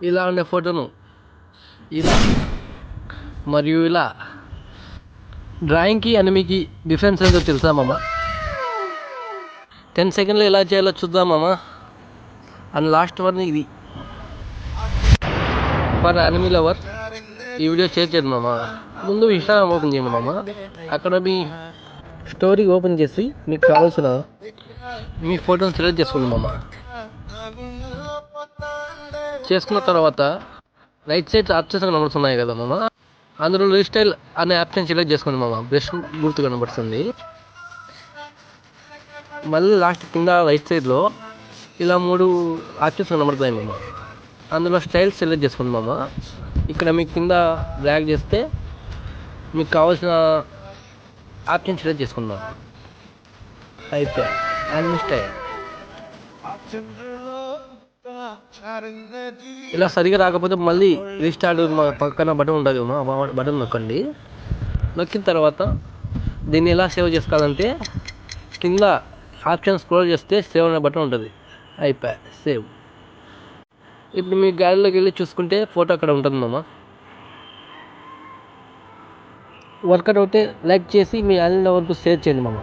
ఇలా ఉండే ఫోటోను ఇలా మరియు ఇలా డ్రాయింగ్కి అనిమికి డిఫరెన్స్ ఏంటో తెలుసా మామ? 10 సెకండ్లో ఎలా చేయాలో చూద్దాం మామ. అండ్ లాస్ట్ వన్ ఇది ఫర్ అనిమీ లవర్. ఈ వీడియో షేర్ చేయండి మామ. ముందు ఇన్స్టాగ్రామ్ ఓపెన్ చేయండి మామ. అక్కడ మీ స్టోరీ ఓపెన్ చేసి మీకు కావాల్సిన మీ ఫోటోని సెలెక్ట్ చేసుకోండి మామ. చేసుకున్న తర్వాత రైట్ సైడ్ ఆప్షన్స్ కనబడుతున్నాయి కదా మామ, అందులో రీస్టైల్ అనే ఆప్షన్ సెలెక్ట్ చేసుకోండి మామ. బ్రష్ గుర్తు కనబడుతుంది. మళ్ళీ లాస్ట్ కింద రైట్ సైడ్లో ఇలా 3 ఆప్షన్స్ కనబడతాయి మామ. అందులో స్టైల్ సెలెక్ట్ చేసుకోండి మామ. ఇక్కడ మీకు కింద డ్రాగ్ చేస్తే మీకు కావాల్సిన ఆప్షన్ సెలెక్ట్ చేసుకోండి మామ. అయితే అన్ని స్టైల్ ఇలా సరిగా రాకపోతే మళ్ళీ రీస్టార్ట్ పక్కన బటన్ ఉంటుంది కదా, బటన్ నొక్కండి. నొక్కిన తర్వాత దీన్ని ఎలా సేవ్ చేసుకోవాలంటే కింద ఆప్షన్ స్క్రోల్ చేస్తే సేవ్ అనే బటన్ ఉంటుంది. అయిపోయా సేవ్. ఇప్పుడు మీ గ్యాలరీలోకి వెళ్ళి చూసుకుంటే ఫోటో అక్కడ ఉంటుంది మామ. వర్కౌట్ అవుతే లైక్ చేసి మీ అన్ని వరకు షేర్ చేయండి మామ.